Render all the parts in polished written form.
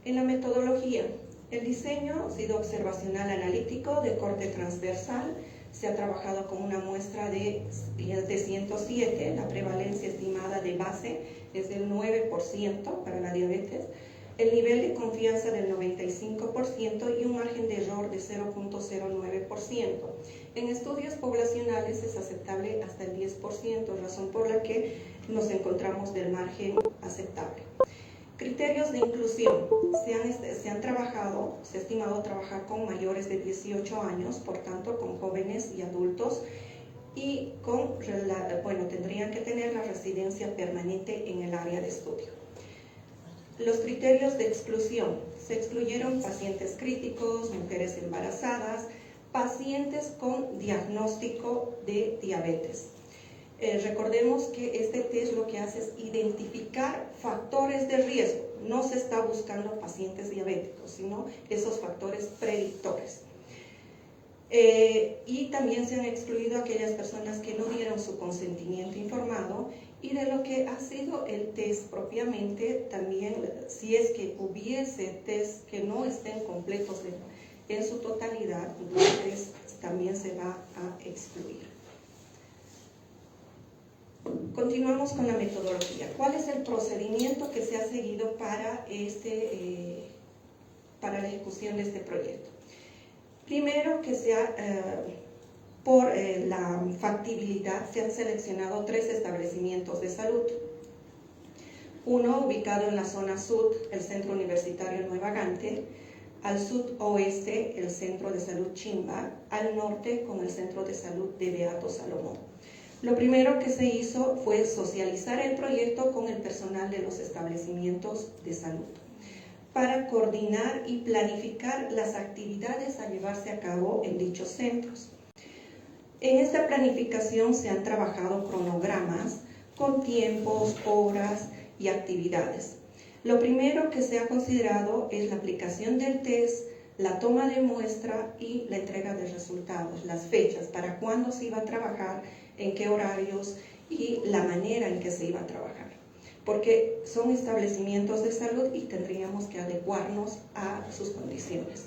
En la metodología, el diseño ha sido observacional analítico de corte transversal. Se ha trabajado con una muestra de 107, la prevalencia estimada de base es del 9% para la diabetes, el nivel de confianza del 95% y un margen de error de 0.09%. En estudios poblacionales es aceptable hasta el 10%, razón por la que nos encontramos del margen aceptable. Criterios de inclusión. Se ha estimado trabajar con mayores de 18 años, por tanto con jóvenes y adultos, y tendrían que tener la residencia permanente en el área de estudio. Los criterios de exclusión. Se excluyeron pacientes críticos, mujeres embarazadas, pacientes con diagnóstico de diabetes. Recordemos que este test lo que hace es identificar factores de riesgo. No se está buscando pacientes diabéticos, sino esos factores predictores. Y también se han excluido aquellas personas que no dieron su consentimiento informado, y de lo que ha sido el test propiamente, también si es que hubiese test que no estén completos en su totalidad, entonces también se va a excluir. Continuamos con la metodología. ¿Cuál es el procedimiento que se ha seguido para la ejecución de este proyecto? Primero, por la factibilidad, se han seleccionado 3 establecimientos de salud. Uno ubicado en la zona sur, el Centro Universitario Nueva Gante; al sudoeste, el Centro de Salud Chimba; al norte, con el Centro de Salud de Beato Salomón. Lo primero que se hizo fue socializar el proyecto con el personal de los establecimientos de salud para coordinar y planificar las actividades a llevarse a cabo en dichos centros. En esta planificación se han trabajado cronogramas con tiempos, horas y actividades. Lo primero que se ha considerado es la aplicación del test, la toma de muestra y la entrega de resultados, las fechas, para cuándo se iba a trabajar, en qué horarios y la manera en que se iba a trabajar, porque son establecimientos de salud y tendríamos que adecuarnos a sus condiciones.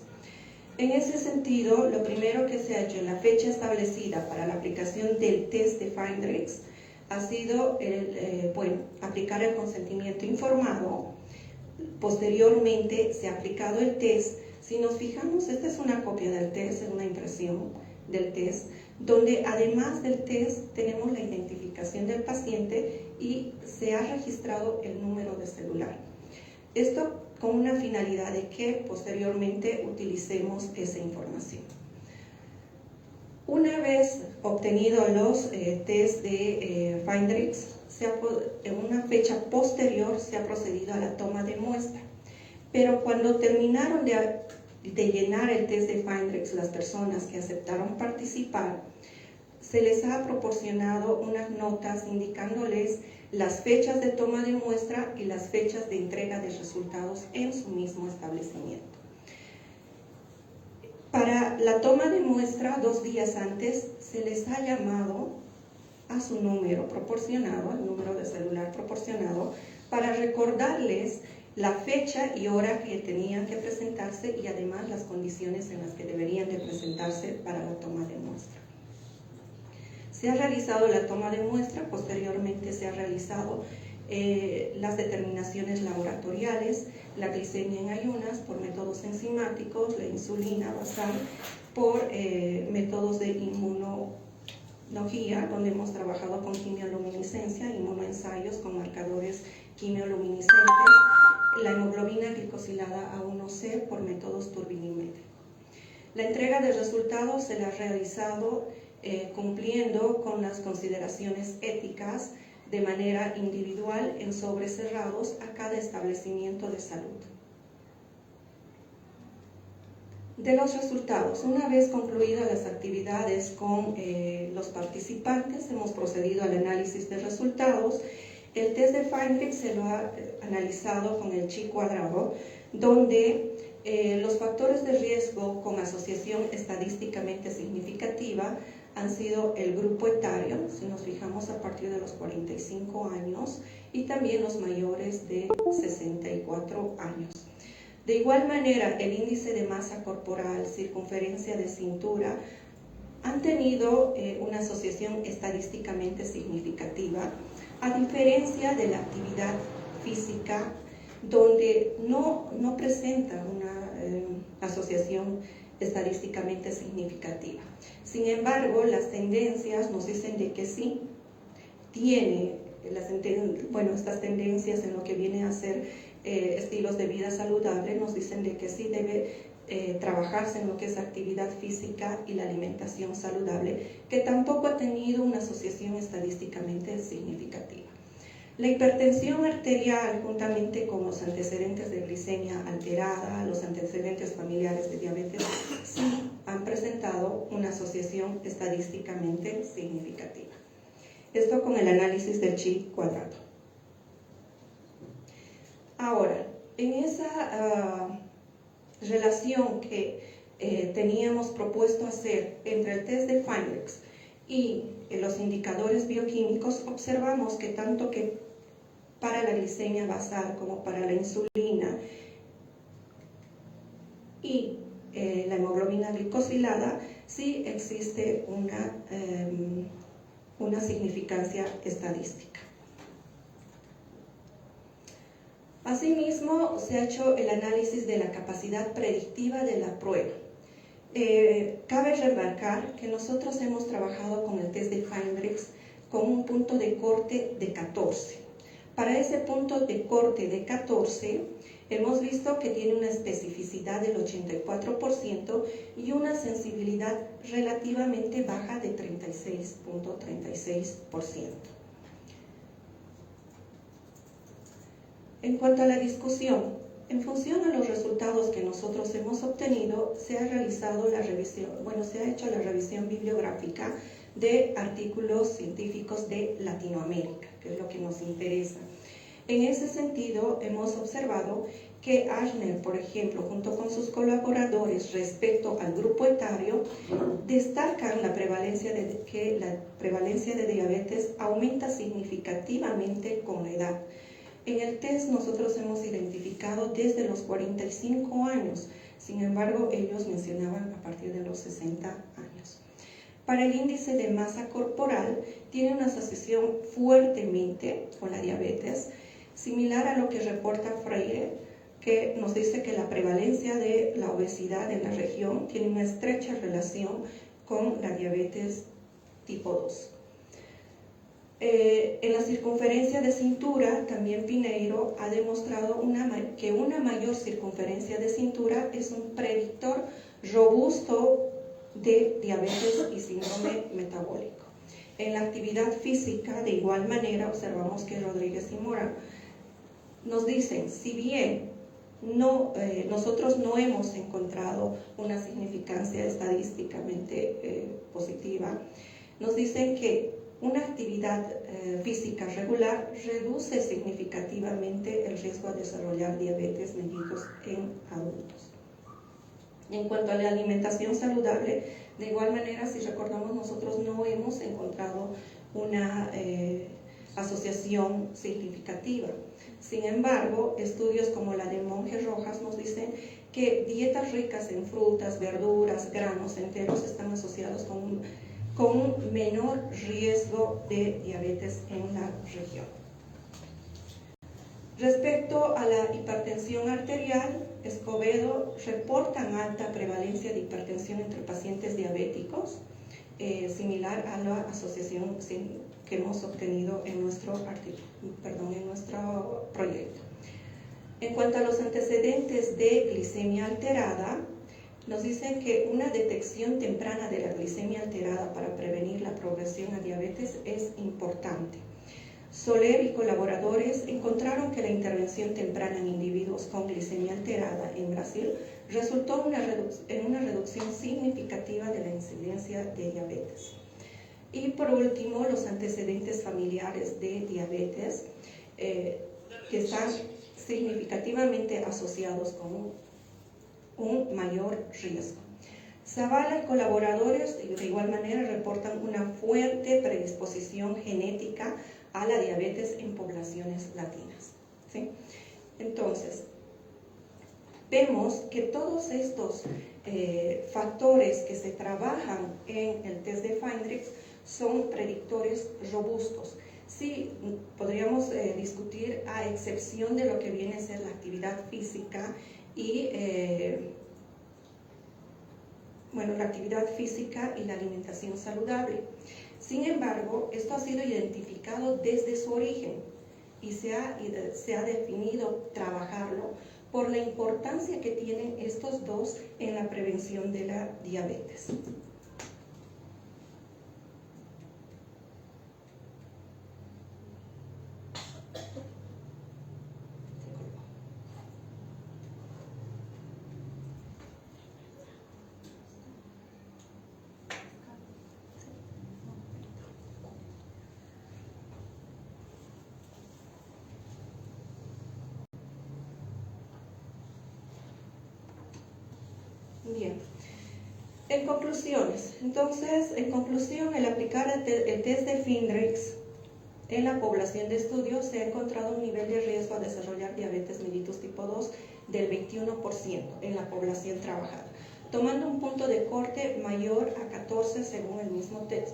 En ese sentido, lo primero que se ha hecho en la fecha establecida para la aplicación del test de Findrix ha sido aplicar el consentimiento informado. Posteriormente se ha aplicado el test. Si nos fijamos, esta es una copia del test, es una impresión del test, donde además del test tenemos la identificación del paciente y se ha registrado el número de celular. Esto con una finalidad de que posteriormente utilicemos esa información. Una vez obtenidos los test de Findrix, en una fecha posterior se ha procedido a la toma de muestra. Pero cuando terminaron de llenar el test de Findrix las personas que aceptaron participar, se les ha proporcionado unas notas indicándoles las fechas de toma de muestra y las fechas de entrega de resultados en su mismo establecimiento. Para la toma de muestra, 2 días antes, se les ha llamado a su número proporcionado, al número de celular proporcionado, para recordarles la fecha y hora que tenían que presentarse y además las condiciones en las que deberían de presentarse para la toma de muestra. Se ha realizado la toma de muestra, posteriormente se ha realizado las determinaciones laboratoriales, la glicemia en ayunas por métodos enzimáticos, la insulina basal por métodos de inmunología, donde hemos trabajado con quimioluminiscencia, inmunoensayos con marcadores quimioluminiscentes, la hemoglobina glicosilada A1C por métodos turbinimétricos. La entrega de resultados se la ha realizado cumpliendo con las consideraciones éticas de manera individual en sobres cerrados a cada establecimiento de salud. De los resultados, una vez concluidas las actividades con los participantes, hemos procedido al análisis de resultados. El test de Findrix se lo ha analizado con el chi cuadrado, donde los factores de riesgo con asociación estadísticamente significativa han sido el grupo etario, si nos fijamos a partir de los 45 años, y también los mayores de 64 años. De igual manera, el índice de masa corporal, circunferencia de cintura, han tenido una asociación estadísticamente significativa, a diferencia de la actividad física, donde no presenta una asociación estadísticamente significativa. Sin embargo, las tendencias nos dicen de que sí tiene estas tendencias en lo que viene a ser estilos de vida saludable, nos dicen de que sí debe trabajarse en lo que es actividad física y la alimentación saludable, que tampoco ha tenido una asociación estadísticamente significativa. La hipertensión arterial, juntamente con los antecedentes de glicemia alterada, los antecedentes familiares de diabetes, sí han presentado una asociación estadísticamente significativa. Esto con el análisis del chi cuadrado. Ahora, en esa relación que teníamos propuesto hacer entre el test de Feinbergs y los indicadores bioquímicos, observamos que tanto que para la glicemia basal como para la insulina y la hemoglobina glicosilada, sí existe una significancia estadística. Asimismo, se ha hecho el análisis de la capacidad predictiva de la prueba. Cabe remarcar que nosotros hemos trabajado con el test de Feinbergs con un punto de corte de 14. Para ese punto de corte de 14, hemos visto que tiene una especificidad del 84% y una sensibilidad relativamente baja de 36.36%. En cuanto a la discusión, en función a los resultados que nosotros hemos obtenido, se ha realizado se ha hecho la revisión bibliográfica de artículos científicos de Latinoamérica, que es lo que nos interesa. En ese sentido, hemos observado que Ashner, por ejemplo, junto con sus colaboradores respecto al grupo etario, destacan que la prevalencia de diabetes aumenta significativamente con la edad. En el test nosotros hemos identificado desde los 45 años, sin embargo ellos mencionaban a partir de los 60 años. Para el índice de masa corporal tiene una asociación fuertemente con la diabetes, similar a lo que reporta Freire, que nos dice que la prevalencia de la obesidad en la región tiene una estrecha relación con la diabetes tipo 2. En la circunferencia de cintura, también Pineiro ha demostrado que una mayor circunferencia de cintura es un predictor robusto de diabetes y síndrome metabólico. En la actividad física, de igual manera, observamos que Rodríguez y Mora nos dicen, si bien nosotros no hemos encontrado una significancia estadísticamente positiva, nos dicen que una actividad física regular reduce significativamente el riesgo de desarrollar diabetes mellitus en adultos. En cuanto a la alimentación saludable, de igual manera, si recordamos, nosotros no hemos encontrado una asociación significativa. Sin embargo, estudios como la de Monge Rojas nos dicen que dietas ricas en frutas, verduras, granos enteros están asociados con un menor riesgo de diabetes en la región. Respecto a la hipertensión arterial, Escobedo reportan alta prevalencia de hipertensión entre pacientes diabéticos, similar a la asociación que hemos obtenido en nuestro proyecto. En cuanto a los antecedentes de glicemia alterada, nos dicen que una detección temprana de la glicemia alterada para prevenir la progresión a diabetes es importante. Soler y colaboradores encontraron que la intervención temprana en individuos con glicemia alterada en Brasil resultó en una reducción significativa de la incidencia de diabetes. Y por último, los antecedentes familiares de diabetes que están significativamente asociados con un mayor riesgo. Zavala y colaboradores de igual manera reportan una fuerte predisposición genética a la diabetes en poblaciones latinas. ¿Sí? Entonces, vemos que todos estos factores que se trabajan en el test de Findrix son predictores robustos. Sí, podríamos discutir a excepción de lo que viene a ser la actividad física y la actividad física y la alimentación saludable. Sin embargo, esto ha sido identificado desde su origen y se ha definido trabajarlo por la importancia que tienen estos dos en la prevención de la diabetes. Bien, en conclusión, el aplicar el test de Findrix en la población de estudio se ha encontrado un nivel de riesgo a desarrollar diabetes mellitus tipo 2 del 21% en la población trabajada, tomando un punto de corte mayor a 14 según el mismo test.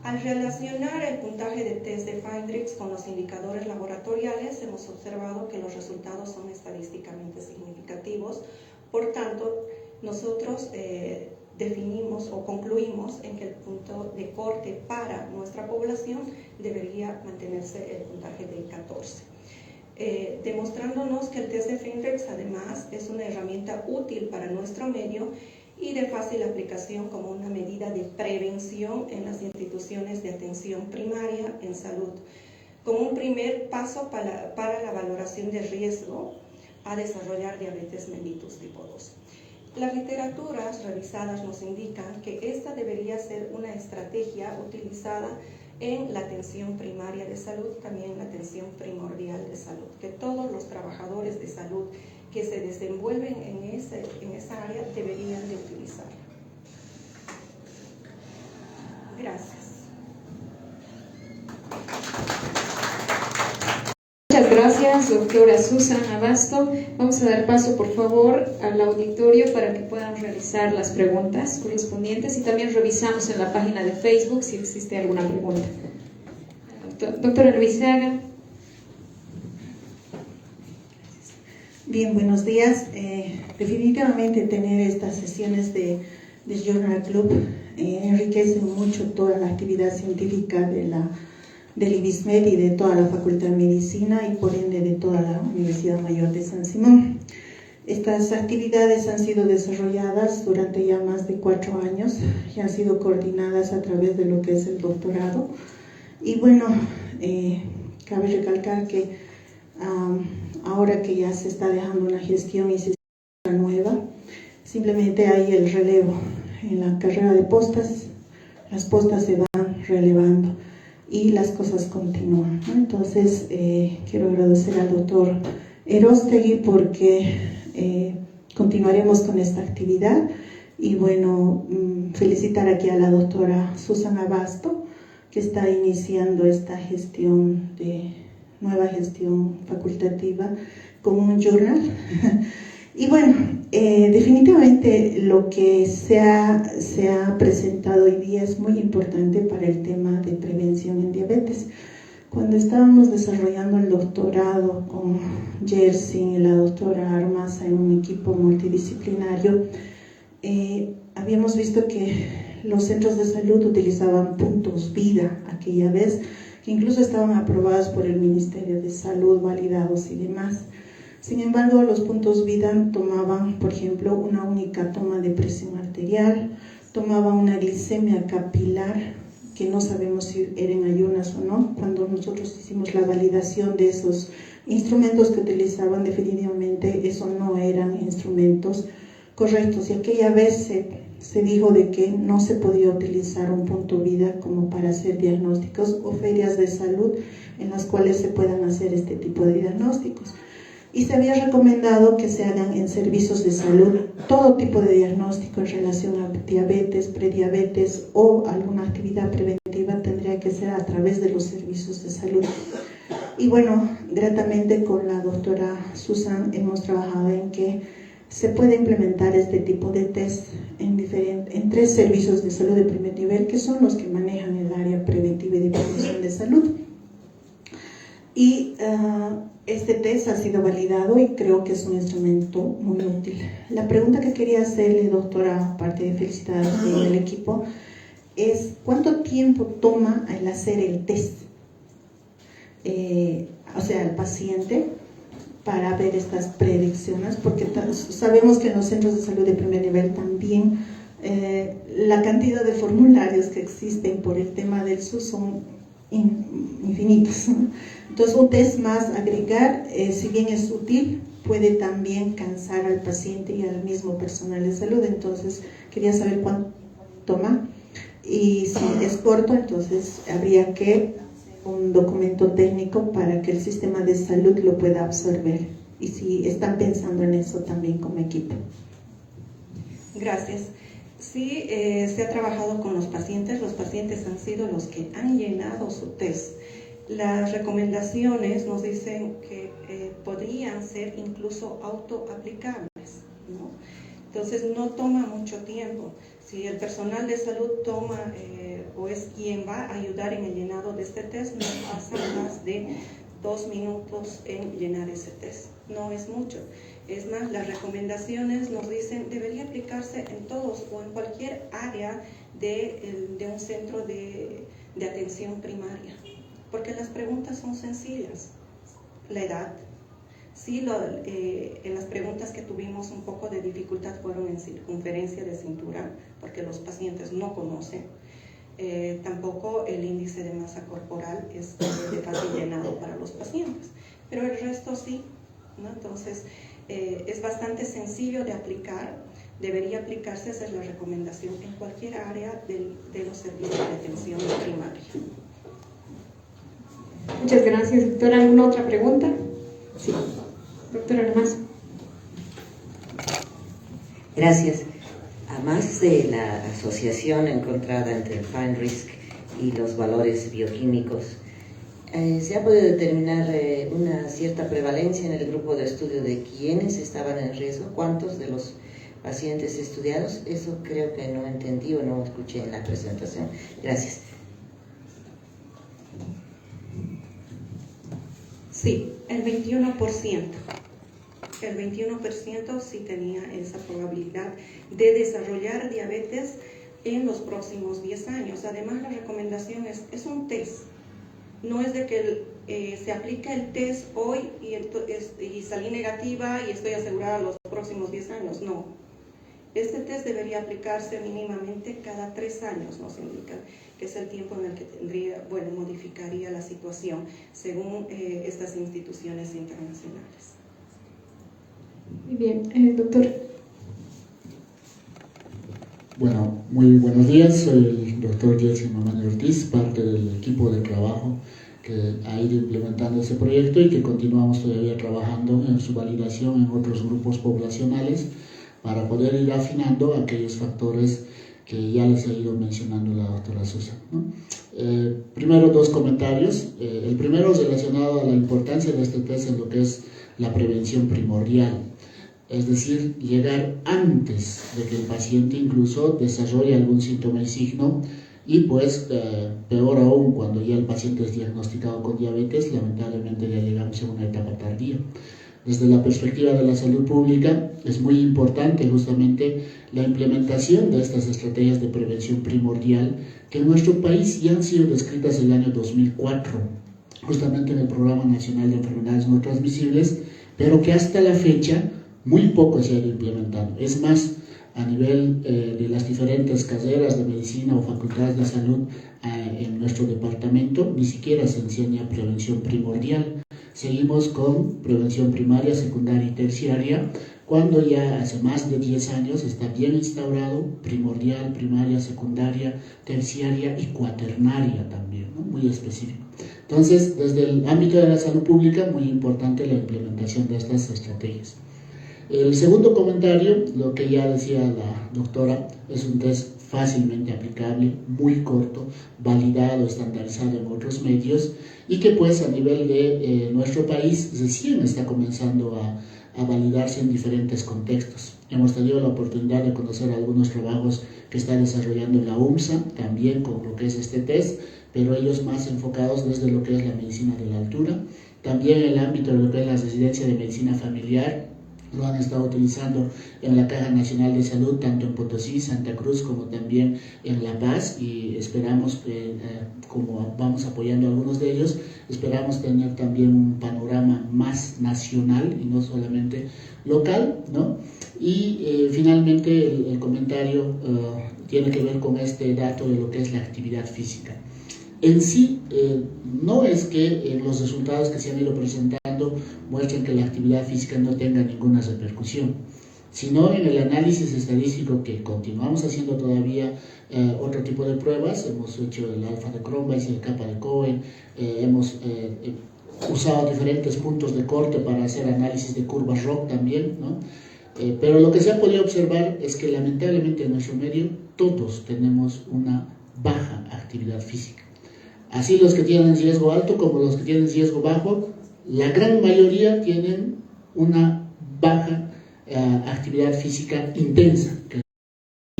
Al relacionar el puntaje de test de Findrix con los indicadores laboratoriales, hemos observado que los resultados son estadísticamente significativos. Por tanto, nosotros definimos o concluimos en que el punto de corte para nuestra población debería mantenerse el puntaje de 14. Demostrándonos que el test de Findrix además es una herramienta útil para nuestro medio y de fácil aplicación como una medida de prevención en las instituciones de atención primaria en salud, como un primer paso para la valoración de riesgo a desarrollar diabetes mellitus tipo 2. Las literaturas revisadas nos indican que esta debería ser una estrategia utilizada en la atención primaria de salud, también en la atención primordial de salud, que todos los trabajadores de salud que se desenvuelven en esa área deberían de utilizarla. Gracias. Muchas gracias, doctora Susana Abasto. Vamos a dar paso, por favor, al auditorio para que puedan realizar las preguntas correspondientes y también revisamos en la página de Facebook si existe alguna pregunta. Doctora Luisaga. Bien, buenos días. Definitivamente tener estas sesiones de Journal Club enriquecen mucho toda la actividad científica del IBISMED y de toda la Facultad de Medicina y por ende de toda la Universidad Mayor de San Simón. Estas actividades han sido desarrolladas durante ya más de 4 años y han sido coordinadas a través de lo que es el doctorado. Y bueno, cabe recalcar que ahora que ya se está dejando una gestión y se está nueva, simplemente hay el relevo en la carrera de postas, las postas se van relevando y las cosas continúan, ¿no? Entonces quiero agradecer al doctor Erostegui porque continuaremos con esta actividad y bueno, felicitar aquí a la doctora Susana Abasto que está iniciando esta nueva gestión facultativa como un journal. Y bueno, definitivamente lo que se ha presentado hoy día es muy importante para el tema de prevención en diabetes. Cuando estábamos desarrollando el doctorado con Jersin y la doctora Armaza en un equipo multidisciplinario, habíamos visto que los centros de salud utilizaban puntos vida aquella vez, que incluso estaban aprobados por el Ministerio de Salud, validados y demás. Sin embargo, los puntos vida tomaban, por ejemplo, una única toma de presión arterial, tomaban una glicemia capilar, que no sabemos si eran ayunas o no. Cuando nosotros hicimos la validación de esos instrumentos que utilizaban, definitivamente esos no eran instrumentos correctos. Y aquella vez se dijo de que no se podía utilizar un punto vida como para hacer diagnósticos o ferias de salud en las cuales se puedan hacer este tipo de diagnósticos. Y se había recomendado que se hagan en servicios de salud todo tipo de diagnóstico en relación a diabetes, prediabetes o alguna actividad preventiva tendría que ser a través de los servicios de salud. Y bueno, gratamente con la doctora Susan hemos trabajado en que se puede implementar este tipo de test en 3 servicios de salud de primer nivel, que son los que manejan el área preventiva y de promoción de salud. Y este test ha sido validado y creo que es un instrumento muy útil. La pregunta que quería hacerle, doctora, aparte de felicitar a usted y al equipo, es ¿cuánto tiempo toma el hacer el test? O sea, al paciente, para ver estas predicciones, porque sabemos que en los centros de salud de primer nivel también la cantidad de formularios que existen por el tema del SUS son infinitos. Entonces, un test más agregar, si bien es útil, puede también cansar al paciente y al mismo personal de salud. Entonces, quería saber cuánto toma. Y si es corto, entonces habría que un documento técnico para que el sistema de salud lo pueda absorber. Y si están pensando en eso también como equipo. Gracias. Sí, se ha trabajado con los pacientes han sido los que han llenado su test. Las recomendaciones nos dicen que podrían ser incluso autoaplicables, ¿no? Entonces no toma mucho tiempo. Si el personal de salud toma o es quien va a ayudar en el llenado de este test, no pasa más de 2 minutos en llenar ese test. No es mucho. Es más, las recomendaciones nos dicen debería aplicarse en todos o en cualquier área de un centro de atención primaria, porque las preguntas son sencillas. La edad. Sí, en las preguntas que tuvimos un poco de dificultad fueron en circunferencia de cintura, porque los pacientes no conocen. Tampoco el índice de masa corporal es de fácil llenado para los pacientes, pero el resto sí, ¿no? Entonces, es bastante sencillo de aplicar. Debería aplicarse, esa es la recomendación, en cualquier área de los servicios de atención primaria. Muchas gracias, doctora. ¿Alguna otra pregunta? Sí. Doctora Armas. Gracias. A más de la asociación encontrada entre el Fine Risk y los valores bioquímicos, ¿se ha podido determinar una cierta prevalencia en el grupo de estudio de quiénes estaban en riesgo? ¿Cuántos de los pacientes estudiados? Eso creo que no entendí o no escuché en la presentación. Gracias. Sí, el 21%. El 21% sí tenía esa probabilidad de desarrollar diabetes en los próximos 10 años. Además, la recomendación es un test. No es de que se aplica el test hoy y salí negativa y estoy asegurada los próximos 10 años. No. Este test debería aplicarse mínimamente cada 3 años, nos indica, que es el tiempo en el que modificaría la situación según estas instituciones internacionales. Muy bien, doctor. Bueno, muy buenos días, soy el doctor Jesse Mamaño Ortiz, parte del equipo de trabajo que ha ido implementando ese proyecto y que continuamos todavía trabajando en su validación en otros grupos poblacionales para poder ir afinando aquellos factores que ya les ha ido mencionando la doctora Susan, ¿no? Primero, 2 comentarios. El primero es relacionado a la importancia de este test en lo que es la prevención primordial. Es decir, llegar antes de que el paciente incluso desarrolle algún síntoma y signo y pues peor aún cuando ya el paciente es diagnosticado con diabetes, lamentablemente ya llegamos a una etapa tardía. Desde la perspectiva de la salud pública es muy importante justamente la implementación de estas estrategias de prevención primordial que en nuestro país ya han sido descritas en el año 2004, justamente en el Programa Nacional de Enfermedades No Transmisibles, pero que hasta la fecha muy poco se ha ido implementando. Es más, a nivel de las diferentes carreras de medicina o facultades de salud en nuestro departamento, ni siquiera se enseña prevención primordial. Seguimos con prevención primaria, secundaria y terciaria, cuando ya hace más de 10 años está bien instaurado primordial, primaria, secundaria, terciaria y cuaternaria también, ¿no? Muy específico. Entonces, desde el ámbito de la salud pública, muy importante la implementación de estas estrategias. El segundo comentario, lo que ya decía la doctora, es un test fácilmente aplicable, muy corto, validado, estandarizado en otros medios y que pues a nivel de nuestro país recién está comenzando a validarse en diferentes contextos. Hemos tenido la oportunidad de conocer algunos trabajos que está desarrollando la UMSA, también con lo que es este test, pero ellos más enfocados desde lo que es la medicina de la altura. También en el ámbito de lo que es la residencia de medicina familiar, lo han estado utilizando en la Caja Nacional de Salud, tanto en Potosí, Santa Cruz, como también en La Paz, y esperamos que, como vamos apoyando a algunos de ellos, esperamos tener también un panorama más nacional y no solamente local, ¿no? Y finalmente el comentario tiene que ver con este dato de lo que es la actividad física. En sí, no es que los resultados que se han ido presentando muestren que la actividad física no tenga ninguna repercusión, sino en el análisis estadístico que continuamos haciendo todavía otro tipo de pruebas. Hemos hecho el alfa de Cronbachs y el kappa de Cohen, hemos usado diferentes puntos de corte para hacer análisis de curvas ROC también, ¿no? Pero lo que se ha podido observar es que lamentablemente en nuestro medio todos tenemos una baja actividad física. Así los que tienen riesgo alto como los que tienen riesgo bajo, la gran mayoría tienen una baja actividad física intensa.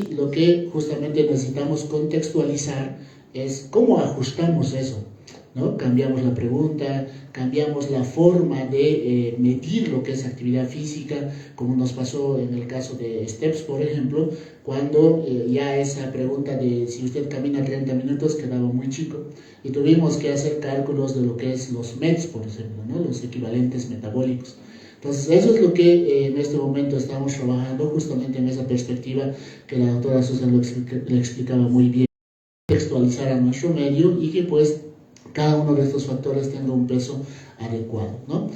Lo que justamente necesitamos contextualizar es cómo ajustamos eso, ¿no? Cambiamos la pregunta, cambiamos la forma de medir lo que es actividad física, como nos pasó en el caso de STEPS, por ejemplo, cuando ya esa pregunta de si usted camina 30 minutos quedaba muy chico y tuvimos que hacer cálculos de lo que es los METs, por ejemplo, ¿no? Los equivalentes metabólicos. Entonces, eso es lo que en este momento estamos trabajando justamente en esa perspectiva que la doctora Susan le explicaba muy bien, contextualizar a nuestro medio y que pues cada uno de estos factores tenga un peso adecuado, ¿no?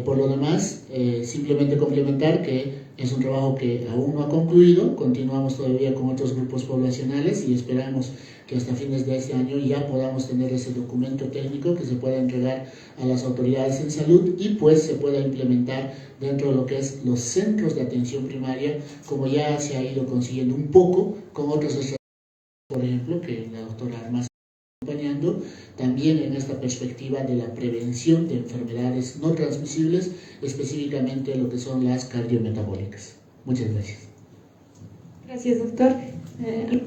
Por lo demás, simplemente complementar que es un trabajo que aún no ha concluido, continuamos todavía con otros grupos poblacionales y esperamos que hasta fines de este año ya podamos tener ese documento técnico que se pueda entregar a las autoridades en salud y pues se pueda implementar dentro de lo que es los centros de atención primaria, como ya se ha ido consiguiendo un poco con otros estrategias, por ejemplo, que la doctora Armas acompañando también en esta perspectiva de la prevención de enfermedades no transmisibles, específicamente lo que son las cardiometabólicas. Muchas gracias. Gracias, doctor.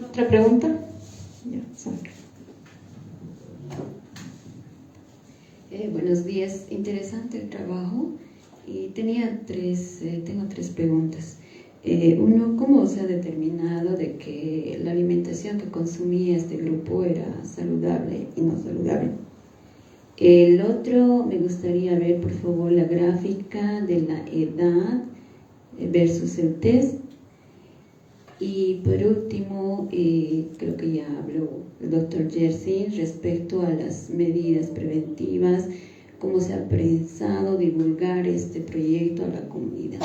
¿Otra pregunta? Ya, Sandra. Buenos días, interesante el trabajo y tengo tres preguntas. Uno, ¿cómo se ha determinado de que la alimentación que consumía este grupo era saludable y no saludable? El otro, me gustaría ver por favor la gráfica de la edad versus el test. Y por último, creo que ya habló el doctor Jerzy respecto a las medidas preventivas, cómo se ha pensado divulgar este proyecto a la comunidad.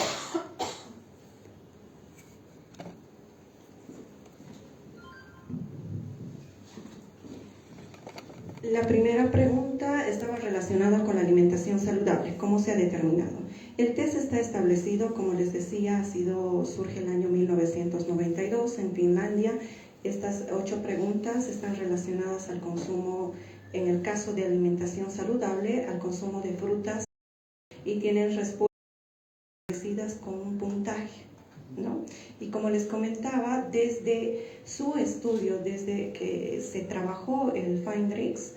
La primera pregunta estaba relacionada con la alimentación saludable, ¿cómo se ha determinado? El test está establecido, como les decía, surge el año 1992 en Finlandia. Estas 8 preguntas están relacionadas al consumo, en el caso de alimentación saludable, al consumo de frutas y tienen respuestas establecidas con un puntaje, ¿no? Y como les comentaba, desde su estudio, desde que se trabajó el FINDRIX,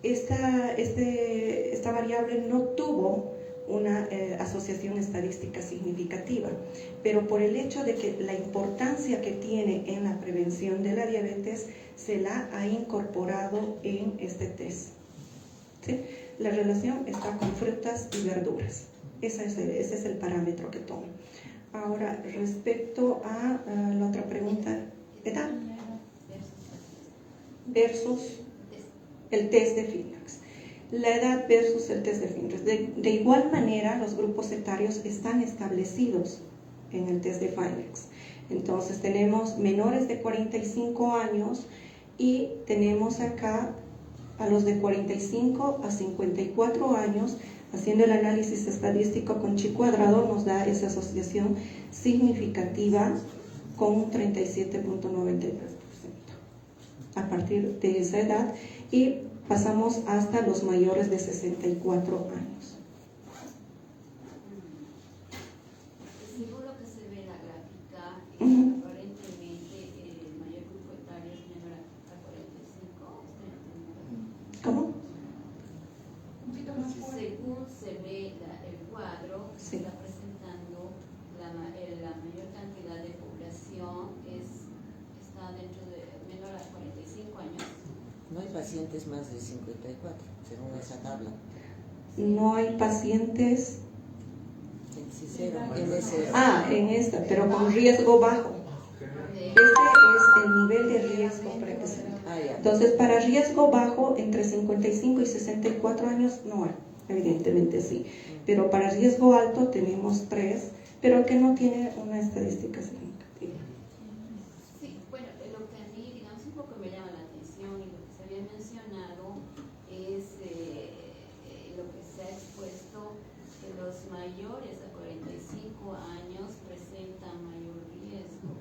esta variable no tuvo una asociación estadística significativa, pero por el hecho de que la importancia que tiene en la prevención de la diabetes se la ha incorporado en este test, ¿sí? La relación está con frutas y verduras, ese es el parámetro que toma. Ahora, respecto a la otra pregunta, ¿edad? Versus el test de FINDRIX. La edad versus el test de FINDRIX. De igual manera, los grupos etarios están establecidos en el test de FINDRIX. Entonces, tenemos menores de 45 años y tenemos acá a los de 45 a 54 años. Haciendo el análisis estadístico con chi cuadrado nos da esa asociación significativa con un 37.93% a partir de esa edad, y pasamos hasta los mayores de 64 años. Según lo que se ve en la gráfica, aparentemente el mayor grupo etario es menor a 45. ¿Cómo? Según se ve el cuadro, Sí. está presentando la mayor cantidad de población está dentro de menor a 45 años. No hay pacientes más de 54, según esa tabla. No hay pacientes en esta, pero con riesgo bajo. Este es el nivel de riesgo presente. Entonces, para riesgo bajo, entre 55 y 64 años no hay, evidentemente sí. Pero para riesgo alto tenemos 3, pero que no tiene una estadística significativa. Sí, bueno, lo que a mí, digamos, un poco me llama la atención y lo que se había mencionado es lo que se ha expuesto, que los mayores a 45 años presentan mayor riesgo.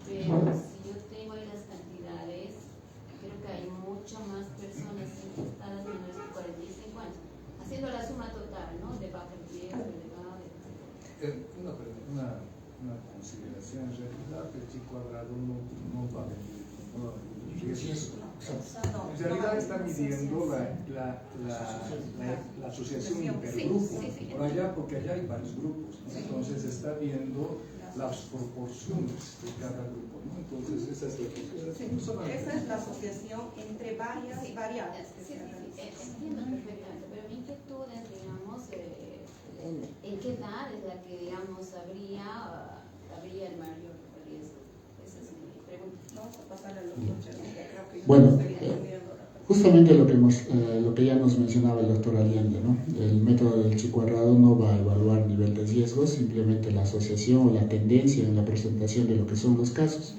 Pero si yo tengo ahí las cantidades, creo que hay muchas más personas infectadas menores de 45 años, haciendo la suma total, ¿no? De bajo riesgo, elevado, etc. Una consideración, en realidad el Chi cuadrado no va a venir riesgo. En realidad está midiendo la asociación intergrupo, por allá, porque allá hay varios grupos, ¿no? Entonces está viendo las proporciones de cada grupo, ¿no? Entonces esa es la consideración. Esa es la asociación entre varias variables que se analizan. Entiendo perfectamente, pero mi inquietud es, digamos, ¿en qué edad es la que, digamos, habría el mayor riesgo? Esa es mi pregunta. Vamos a pasar al doctor Chernobyl, creo que Bueno, yo estoy entendiendo. justamente lo que ya nos mencionaba el doctor Allende, ¿no? El método del Chi cuadrado no va a evaluar nivel de riesgo, simplemente la asociación o la tendencia en la presentación de lo que son los casos.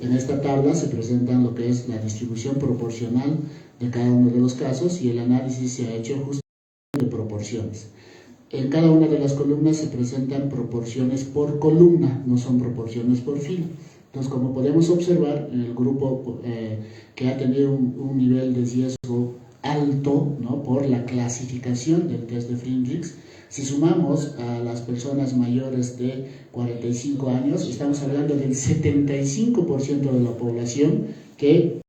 En esta tabla se presentan lo que es la distribución proporcional de cada uno de los casos, y el análisis se ha hecho justamente de proporciones. En cada una de las columnas se presentan proporciones por columna, no son proporciones por fila. Entonces, como podemos observar, en el grupo que ha tenido un nivel de riesgo alto, ¿no?, por la clasificación del test de Friedrichs, si sumamos a las personas mayores de 45 años, estamos hablando del 75% de la población que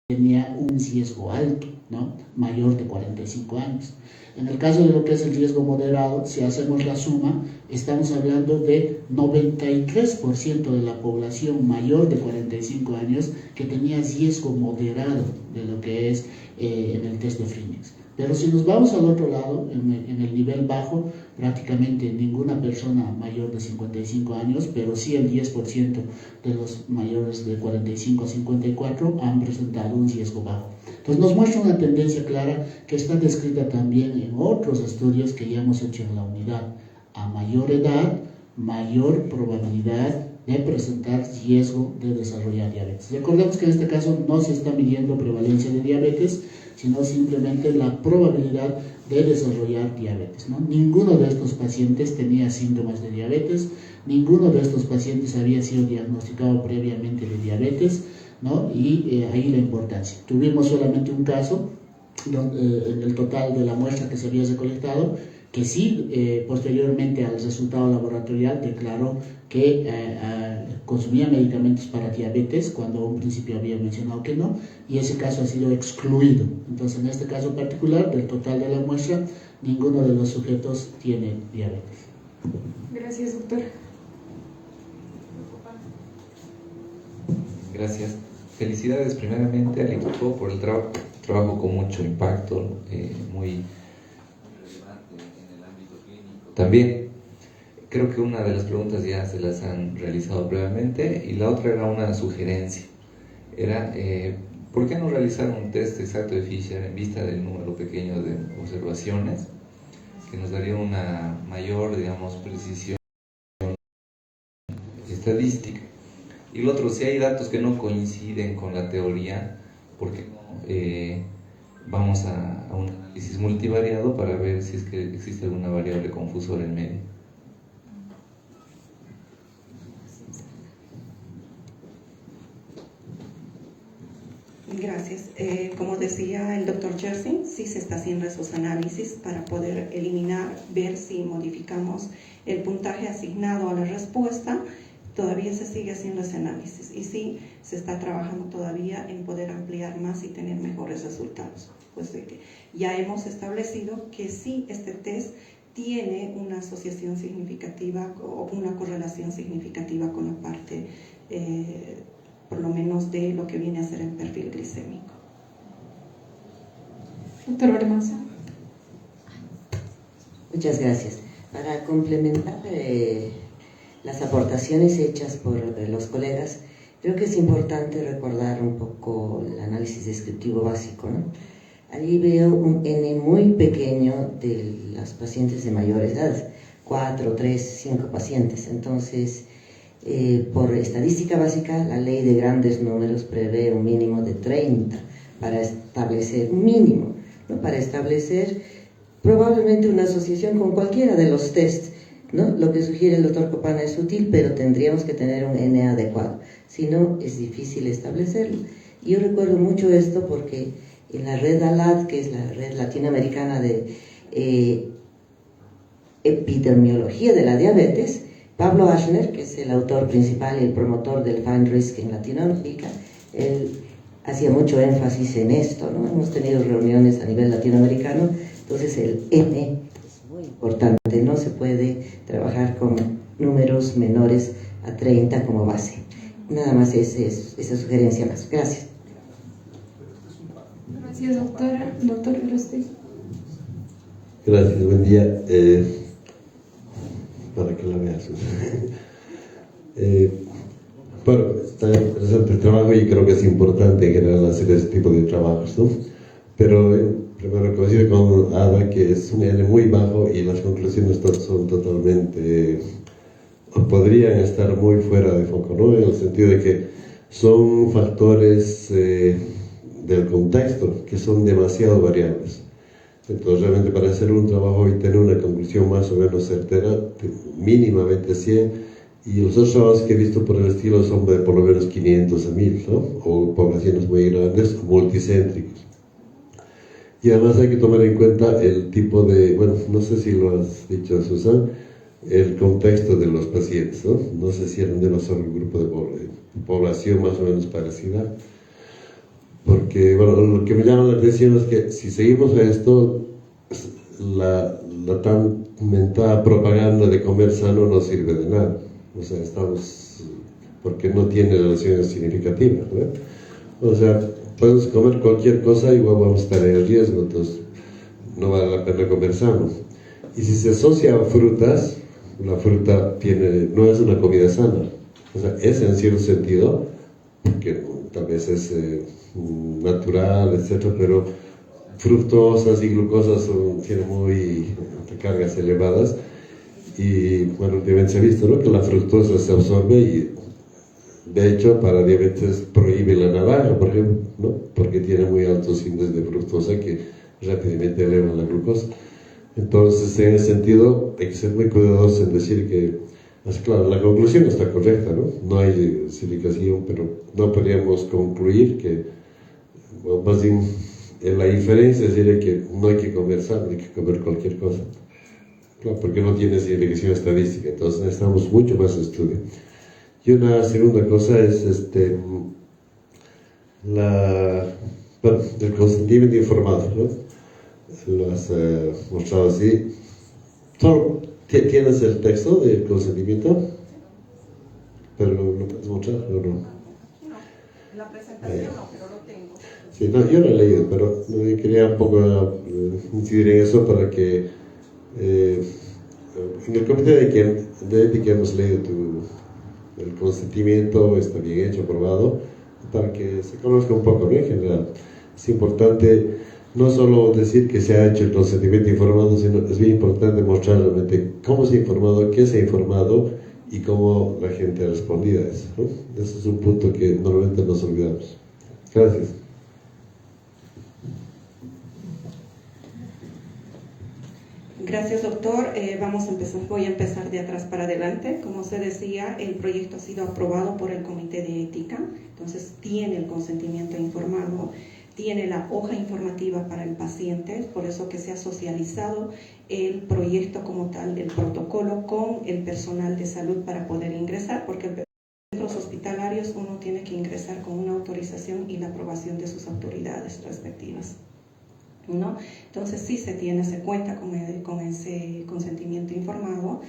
tenía un riesgo alto, ¿no?, mayor de 45 años. En el caso de lo que es el riesgo moderado, si hacemos la suma, estamos hablando de 93% de la población mayor de 45 años que tenía riesgo moderado de lo que es en el test de Friedrichs. Pero si nos vamos al otro lado, en el nivel bajo, prácticamente ninguna persona mayor de 55 años, pero sí el 10% de los mayores de 45 a 54 han presentado un riesgo bajo. Entonces nos muestra una tendencia clara que está descrita también en otros estudios que ya hemos hecho en la unidad. A mayor edad, mayor probabilidad de presentar riesgo de desarrollar diabetes. Recordemos que en este caso no se está midiendo prevalencia de diabetes, sino simplemente la probabilidad de desarrollar diabetes, ¿no? Ninguno de estos pacientes tenía síntomas de diabetes, ninguno de estos pacientes había sido diagnosticado previamente de diabetes, ¿no? Y ahí la importancia. Tuvimos solamente un caso en el total de la muestra que se había recolectado, que sí, posteriormente al resultado laboratorial declaró que consumía medicamentos para diabetes, cuando en un principio había mencionado que no, y ese caso ha sido excluido. Entonces, en este caso particular, del total de la muestra, ninguno de los sujetos tiene diabetes. Gracias, doctor. Gracias. Felicidades primeramente al equipo por el trabajo con mucho impacto, muy relevante en el ámbito clínico. También creo que una de las preguntas ya se las han realizado previamente, y la otra era una sugerencia. Era, ¿por qué no realizar un test exacto de Fisher en vista del número pequeño de observaciones, que nos daría una mayor, digamos, precisión estadística? Y lo otro, si hay datos que no coinciden con la teoría, ¿por qué no vamos a un análisis multivariado para ver si es que existe alguna variable confusora en medio? Gracias. Como decía el doctor Jersey, sí se está haciendo esos análisis para poder eliminar, ver si modificamos el puntaje asignado a la respuesta. Todavía se sigue haciendo ese análisis y sí se está trabajando todavía en poder ampliar más y tener mejores resultados. Pues ya hemos establecido que sí este test tiene una asociación significativa o una correlación significativa con la parte, por lo menos, de lo que viene a ser el perfil glicémico. Doctor Ormaza. Muchas gracias. Para complementar las aportaciones hechas por los colegas, creo que es importante recordar un poco el análisis descriptivo básico, ¿no? Allí veo un N muy pequeño de los pacientes de mayores edades, 4, 3, 5 pacientes. Entonces, por estadística básica, la ley de grandes números prevé un mínimo de 30 para establecer, un mínimo, ¿no? Para establecer probablemente una asociación con cualquiera de los tests, ¿no? Lo que sugiere el doctor Copana es útil, pero tendríamos que tener un N adecuado, si no es difícil establecerlo. Y yo recuerdo mucho esto porque en la red ALAD, que es la red latinoamericana de epidemiología de la diabetes, Pablo Aschner, que es el autor principal y el promotor del Fine Risk en Latinoamérica, él hacía mucho énfasis en esto, ¿no? Hemos tenido reuniones a nivel latinoamericano, entonces el N es muy importante, no se puede trabajar con números menores a 30 como base. Nada más esa sugerencia más. Gracias. Gracias, doctora. Doctor Verostegui. Gracias, buen día. Para que la veas. Bueno, está interesante el trabajo y creo que es importante en general hacer ese tipo de trabajos, ¿no? Pero primero coincido con Ada que es un N muy bajo y las conclusiones son totalmente, podrían estar muy fuera de foco, ¿no? En el sentido de que son factores del contexto que son demasiado variables. Entonces realmente para hacer un trabajo y tener una conclusión más o menos certera, mínimamente 100, y los otros trabajos que he visto por el estilo son de por lo menos 500 a 1000, ¿no? O poblaciones muy grandes, multicéntricos. Y además hay que tomar en cuenta el tipo de, bueno, no sé si lo has dicho, Susan, el contexto de los pacientes, ¿no? No sé si eran de un grupo de población más o menos parecida. Porque, bueno, lo que me llama la atención es que si seguimos a esto, la tan mentada propaganda de comer sano no sirve de nada. O sea, porque no tiene relaciones significativas, ¿no? O sea, podemos comer cualquier cosa, igual vamos a estar en riesgo, entonces no vale la pena comer sano. Y si se asocia a frutas, la fruta no es una comida sana. O sea, es en cierto sentido, porque tal vez es natural, etcétera, pero fructosas y glucosas tienen muy cargas elevadas. Y bueno, últimamente se ha visto, ¿no?, que la fructosa se absorbe y de hecho para diabetes prohíbe la naranja, por ejemplo, ¿no?, porque tiene muy altos índices de fructosa que rápidamente elevan la glucosa. Entonces, en ese sentido, hay que ser muy cuidadosos en decir que, claro, la conclusión está correcta, ¿no? No hay silicación, pero no podríamos concluir que, bueno, más bien, la inferencia sería que no hay que comer sano, hay que comer cualquier cosa. Claro, porque no tiene significación estadística, entonces necesitamos mucho más estudio. Y una segunda cosa es el consentimiento informado, ¿no? Lo has mostrado así. ¿Solo tienes el texto del consentimiento? ¿Pero lo puedes mostrar o no? No, la presentación no, pero lo tengo. Sí, no, yo lo he leído, pero quería un poco incidir en eso para que en el comité de ética hemos leído el consentimiento, está bien hecho, aprobado, para que se conozca un poco, ¿no? En general. Es importante no solo decir que se ha hecho el consentimiento informado, sino es bien importante mostrar realmente cómo se ha informado, qué se ha informado y cómo la gente ha respondido a eso, ¿no? Ese es un punto que normalmente nos olvidamos. Gracias. Gracias, doctor. Voy a empezar de atrás para adelante. Como se decía, el proyecto ha sido aprobado por el Comité de Ética, entonces tiene el consentimiento informado, tiene la hoja informativa para el paciente, por eso que se ha socializado el proyecto como tal, el protocolo con el personal de salud para poder ingresar, porque en centros hospitalarios uno tiene que ingresar con una autorización y la aprobación de sus autoridades respectivas, ¿no? Entonces sí se cuenta con ese consentimiento informado.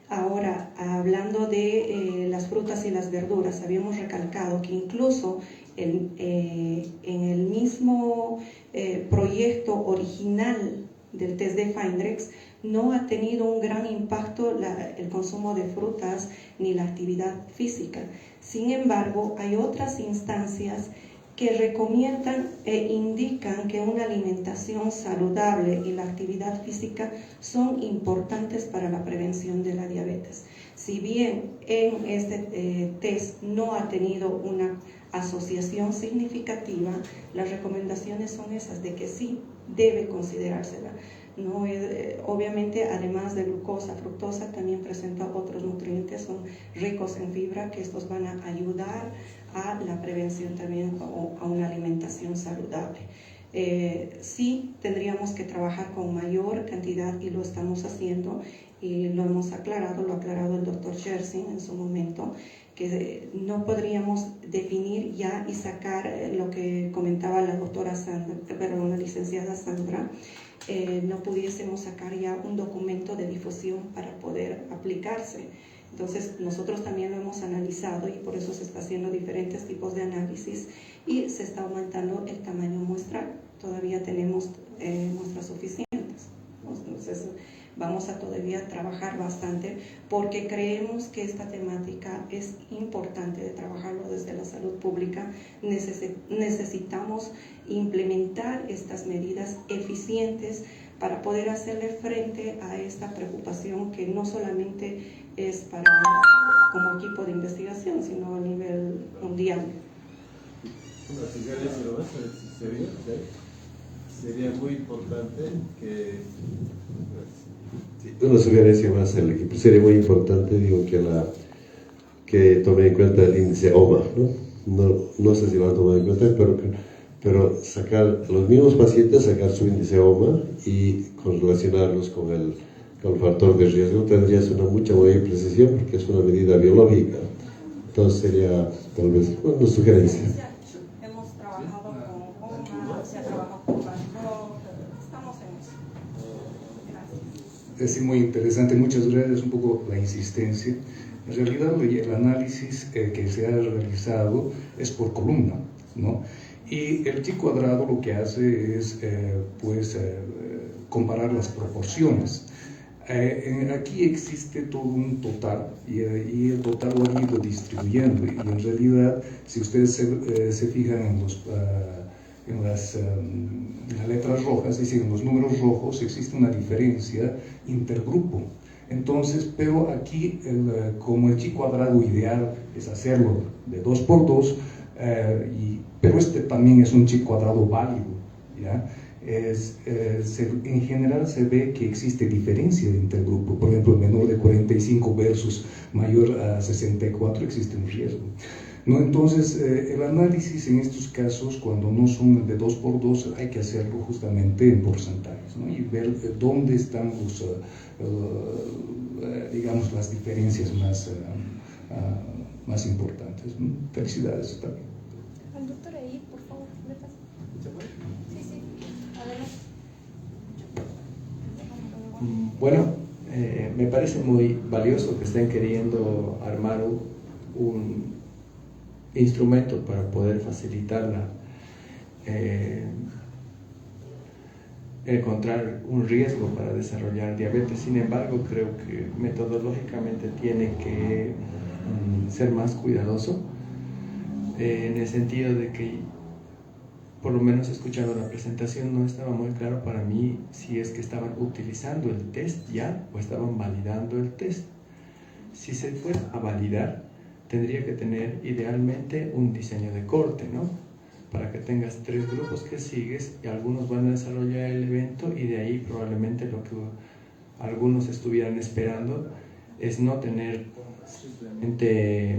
Ahora, hablando de las frutas y las verduras, habíamos recalcado que incluso en el mismo proyecto original del test de Findrex no ha tenido un gran impacto el consumo de frutas ni la actividad física. Sin embargo, hay otras instancias que recomiendan e indican que una alimentación saludable y la actividad física son importantes para la prevención de la diabetes. Si bien en este test no ha tenido una asociación significativa, las recomendaciones son esas de que sí debe considerársela. No, obviamente, además de glucosa, fructosa, también presenta otros nutrientes, son ricos en fibra, que estos van a ayudar a la prevención también o a una alimentación saludable. Sí tendríamos que trabajar con mayor cantidad y lo estamos haciendo y lo hemos aclarado, lo ha aclarado el doctor Schersin en su momento, que no podríamos definir ya y sacar lo que comentaba la doctora Sandra, perdón, la licenciada Sandra, no pudiésemos sacar ya un documento de difusión para poder aplicarse. Entonces nosotros también lo hemos analizado y por eso se está haciendo diferentes tipos de análisis y se está aumentando el tamaño muestral. Todavía tenemos muestras suficientes. Entonces vamos a todavía trabajar bastante porque creemos que esta temática es importante de trabajarlo desde la salud pública. Necesitamos implementar estas medidas eficientes para poder hacerle frente a esta preocupación que no solamente es para como equipo de investigación, sino a nivel mundial. Sería muy importante que... Una sugerencia más al equipo. Sería muy importante, digo, que tome en cuenta el índice OMA, no sé si lo han tomado en cuenta, pero sacar los mismos pacientes, sacar su índice OMA y correlacionarlos con el factor de riesgo, tendrías una mucha mayor precisión porque es una medida biológica. Entonces sería tal vez una sugerencia. Hemos trabajado con OMA, se ha trabajado con Banco, estamos en eso. Gracias. Es muy interesante, muchas gracias, un poco la insistencia. En realidad el análisis que se ha realizado es por columna, ¿no? Y el chi cuadrado lo que hace es comparar las proporciones. Aquí existe todo un total y el total lo han ido distribuyendo y en realidad si ustedes se fijan en las letras rojas, es decir, en los números rojos existe una diferencia intergrupo. Entonces, pero aquí como el chi cuadrado ideal es hacerlo de 2 por 2, pero este también es un chi cuadrado válido, ¿ya? En general se ve que existe diferencia de intergrupo. Por ejemplo, menor de 45 versus mayor a 64 existe un riesgo, ¿no? Entonces, el análisis en estos casos, cuando no son de 2 por 2, hay que hacerlo justamente en porcentajes, ¿no? Y ver dónde están digamos, las diferencias más importantes, ¿no? Felicidades también. Al doctor ahí, por favor, ¿me pasa? Sí, adelante. Bueno, me parece muy valioso que estén queriendo armar un instrumento para poder facilitar encontrar un riesgo para desarrollar diabetes. Sin embargo, creo que metodológicamente tiene que ser más cuidadoso en el sentido de que, por lo menos escuchando la presentación, no estaba muy claro para mí si es que estaban utilizando el test ya o estaban validando el test. Si se fuera a validar, tendría que tener idealmente un diseño de corte, ¿no? Para que tengas 3 grupos que sigues y algunos van a desarrollar el evento y de ahí probablemente lo que algunos estuvieran esperando, es no tener simplemente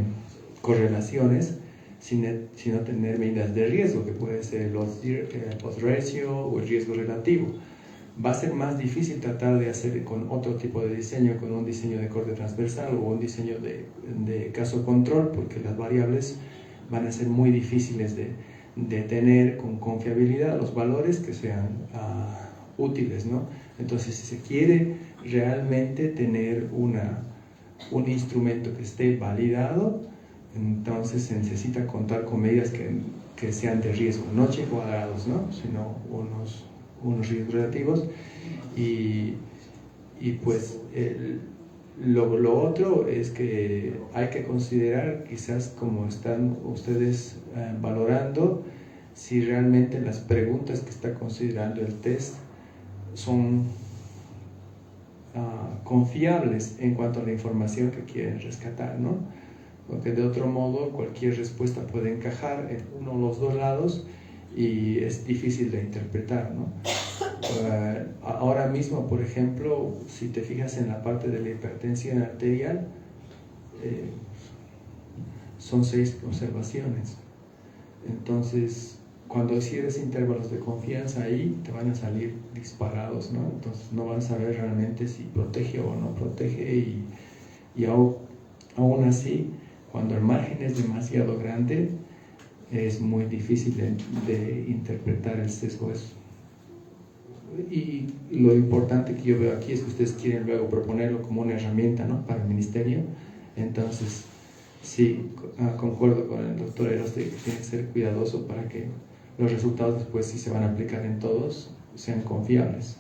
correlaciones, sino tener medidas de riesgo, que puede ser el odds ratio o el riesgo relativo. Va a ser más difícil tratar de hacer con otro tipo de diseño, con un diseño de corte transversal o un diseño de caso control, porque las variables van a ser muy difíciles de tener con confiabilidad los valores que sean útiles, ¿no? Entonces, si se quiere realmente tener un instrumento que esté validado, entonces se necesita contar con medidas que sean de riesgo, no Chi cuadrados, ¿no? Sino unos riesgos relativos. Y pues lo otro es que hay que considerar, quizás como están ustedes valorando, si realmente las preguntas que está considerando el test son confiables en cuanto a la información que quieren rescatar, ¿no? Porque de otro modo cualquier respuesta puede encajar en uno o los dos lados y es difícil de interpretar, ¿no? Ahora mismo, por ejemplo, si te fijas en la parte de la hipertensión arterial, son 6 observaciones. Entonces, cuando hicieras intervalos de confianza ahí, te van a salir disparados, ¿no? Entonces no van a saber realmente si protege o no protege, y aún así, cuando el margen es demasiado grande, es muy difícil de interpretar el sesgo. Y lo importante que yo veo aquí es que ustedes quieren luego proponerlo como una herramienta, ¿no?, para el ministerio. Entonces, sí, concuerdo con el doctor Eros de que tiene que ser cuidadoso para que los resultados después, si se van a aplicar en todos, sean confiables.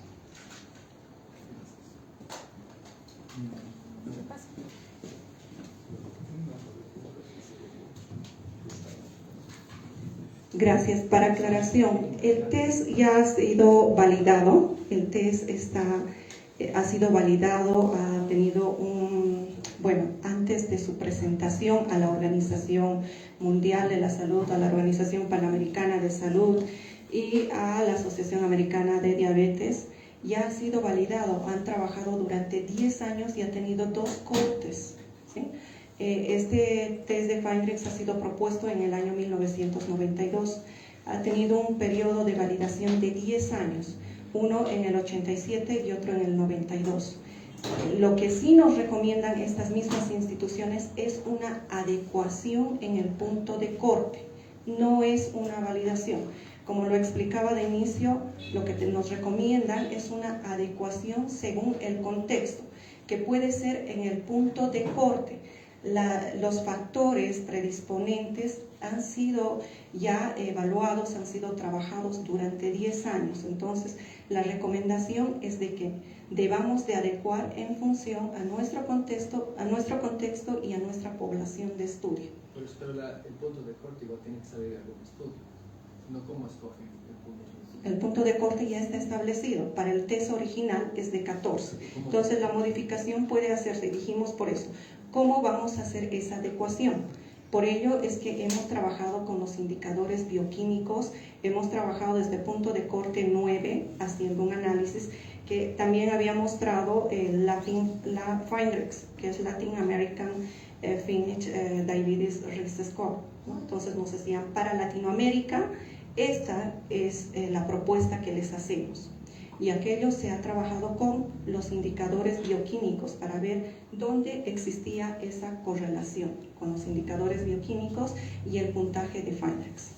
Gracias. Para aclaración, el test ya ha sido validado, el test ha sido validado, ha tenido antes de su presentación a la Organización Mundial de la Salud, a la Organización Panamericana de Salud y a la Asociación Americana de Diabetes, ya ha sido validado. Han trabajado durante 10 años y ha tenido 2 cortes, ¿sí? Este test de Findrix ha sido propuesto en el año 1992. Ha tenido un periodo de validación de 10 años, uno en el 87 y otro en el 92. Lo que sí nos recomiendan estas mismas instituciones es una adecuación en el punto de corte, no es una validación. Como lo explicaba de inicio, lo que nos recomiendan es una adecuación según el contexto, que puede ser en el punto de corte. Los factores predisponentes han sido ya evaluados, han sido trabajados durante 10 años. Entonces, la recomendación es de que debamos de adecuar en función a nuestro contexto y a nuestra población de estudio. Pero el punto de corte igual tiene que salir algún estudio, no cómo escogen el punto de estudio. El punto de corte ya está establecido, para el test original es de 14. Entonces la modificación puede hacerse, dijimos por eso. ¿Cómo vamos a hacer esa adecuación? Por ello es que hemos trabajado con los indicadores bioquímicos, hemos trabajado desde el punto de corte 9, haciendo un análisis que también había mostrado la Findrix, que es Latin American Diabetes Risk Score, ¿no? Entonces nos decían, para Latinoamérica, esta es la propuesta que les hacemos. Y aquello se ha trabajado con los indicadores bioquímicos para ver dónde existía esa correlación con los indicadores bioquímicos y el puntaje de Findrix.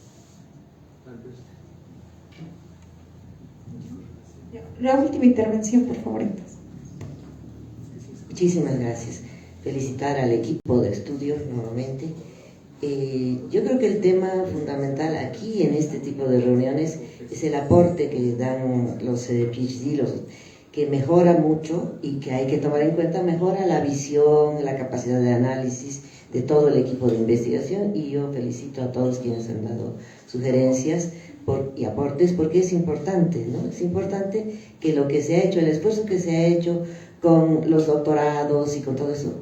La última intervención, por favor, entonces. Muchísimas gracias. Felicitar al equipo de estudio nuevamente. Yo creo que el tema fundamental aquí en este tipo de reuniones es el aporte que dan los PhD, que mejora mucho y que hay que tomar en cuenta, mejora la visión, la capacidad de análisis de todo el equipo de investigación, y yo felicito a todos quienes han dado sugerencias y aportes, porque es importante, ¿no? Es importante que lo que se ha hecho, el esfuerzo que se ha hecho con los doctorados y con todo eso,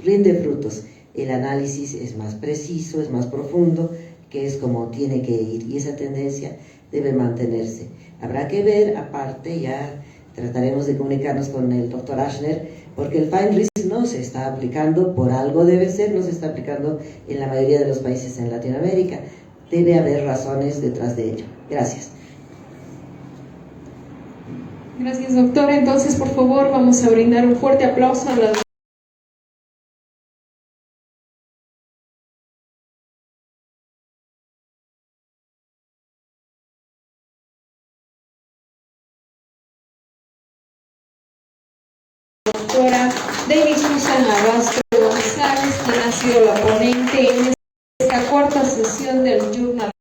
rinde frutos. El análisis es más preciso, es más profundo, que es como tiene que ir, y esa tendencia debe mantenerse. Habrá que ver, aparte, ya trataremos de comunicarnos con el doctor Ashner, porque el Fine Risk no se está aplicando, por algo debe ser, no se está aplicando en la mayoría de los países en Latinoamérica. Debe haber razones detrás de ello. Gracias. Gracias, doctora. Entonces, por favor, vamos a brindar un fuerte aplauso a la doctora David Susan Abasto González, quien ha sido la ponente en esta cuarta sesión del Journal